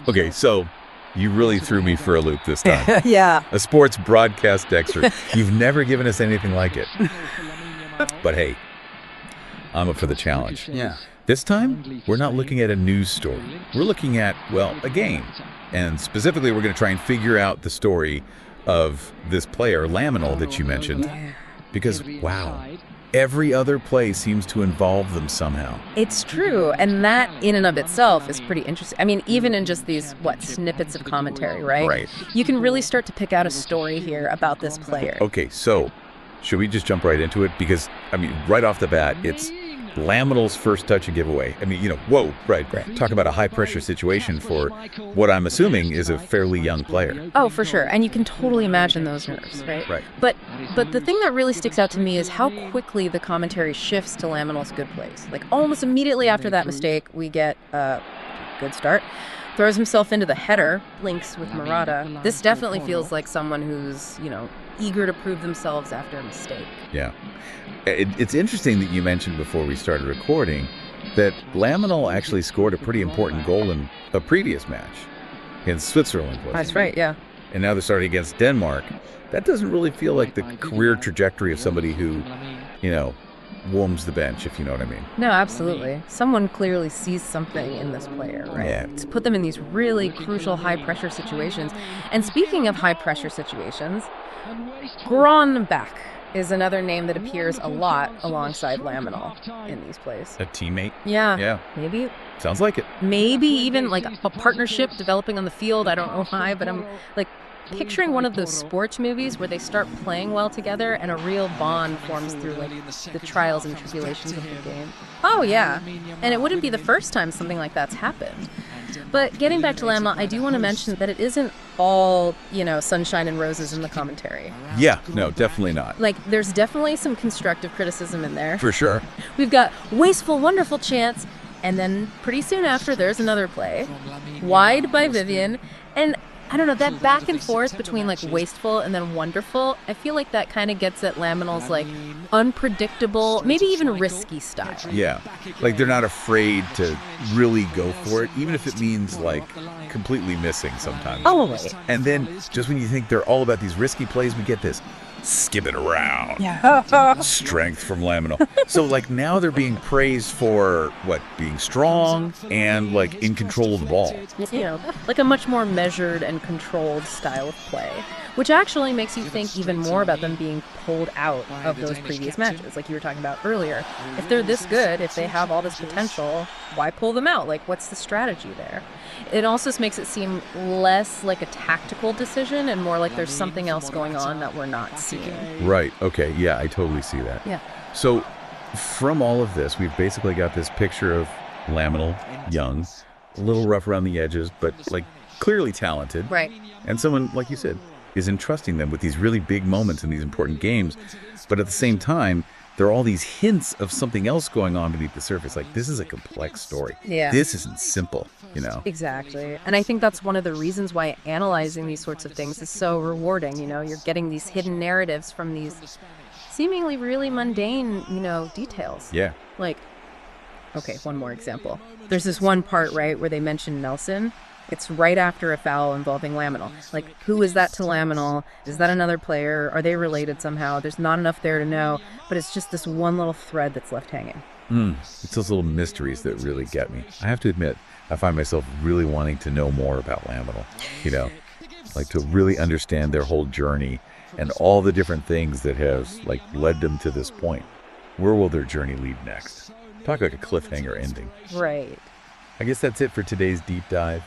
Okay, so you really threw me for a loop this time. Yeah. A sports broadcast expert. You've never given us anything like it. But hey, I'm up for the challenge. Yeah. This time, we're not looking at a news story. We're looking at, well, a game. And specifically, we're going to try and figure out the story of this player, Laminal, that you mentioned. Because, wow, every other play seems to involve them somehow. It's true, and that in and of itself is pretty interesting. I mean, even in just these, snippets of commentary, right? Right. You can really start to pick out a story here about this player. Okay, so should we just jump right into it? Because, I mean, right off the bat, it's Laminal's first touch and giveaway. I mean, whoa, right. Talk about a high-pressure situation for what I'm assuming is a fairly young player. Oh, for sure, and you can totally imagine those nerves, right? Right. But the thing that really sticks out to me is how quickly the commentary shifts to Laminal's good plays. Like, almost immediately after that mistake, we get a good start. Throws himself into the header, links with Morata. This definitely feels like someone who's, eager to prove themselves after a mistake. Yeah. It's interesting that you mentioned before we started recording that Laminal actually scored a pretty important goal in a previous match against Switzerland. Wasn't That's it? right, yeah. And now they're starting against Denmark. That doesn't really feel like the career trajectory of somebody who, warms the bench, if you know what I mean. No, absolutely. Someone clearly sees something in this player, right? Yeah. To put them in these really crucial high-pressure situations. And speaking of high-pressure situations, Grönbach is another name that appears a lot alongside Laminal in these plays. A teammate? Yeah. Yeah. Maybe. Sounds like it. Maybe even like a partnership developing on the field. I don't know why, but I'm like picturing one of those sports movies where they start playing well together and a real bond forms through like the trials and tribulations of the game. Oh yeah, and it wouldn't be the first time something like that's happened. But getting back to Laminal, I do want to mention that it isn't all, sunshine and roses in the commentary. Yeah, no, definitely not. Like, there's definitely some constructive criticism in there. For sure. We've got wasteful, wonderful chance, and then pretty soon after, there's another play. Wide by Vivian, and I don't know, that back and forth between like wasteful and then wonderful, I feel like that kind of gets at Laminal's like unpredictable, maybe even risky style. Yeah, like they're not afraid to really go for it, even if it means like completely missing sometimes. Oh, wait. And then just when you think they're all about these risky plays, we get this skip it around. Yeah. Strength from Laminal. So like now they're being praised for being strong and like in control of the ball. Like a much more measured and controlled style of play, which actually makes you think even more about them being pulled out of those previous matches, like you were talking about earlier. If they're this good, if they have all this potential, why pull them out? Like, what's the strategy there? It also makes it seem less like a tactical decision and more like there's something else going on that we're not seeing. Right. Okay. Yeah, I totally see that. Yeah. So from all of this, we've basically got this picture of Laminal, young, a little rough around the edges, but like clearly talented. Right. And someone, like you said, is entrusting them with these really big moments in these important games. But at the same time, there are all these hints of something else going on beneath the surface. Like, this is a complex story. Yeah. This isn't simple, Exactly. And I think that's one of the reasons why analyzing these sorts of things is so rewarding. You're getting these hidden narratives from these seemingly really mundane, details. Yeah. Like, okay, one more example. There's this one part, right, where they mention Nelson. It's right after a foul involving Laminal. Like, who is that to Laminal? Is that another player? Are they related somehow? There's not enough there to know, but it's just this one little thread that's left hanging. It's those little mysteries that really get me. I have to admit, I find myself really wanting to know more about Laminal, like to really understand their whole journey and all the different things that have led them to this point. Where will their journey lead next? Talk like a cliffhanger ending. Right. I guess that's it for today's deep dive.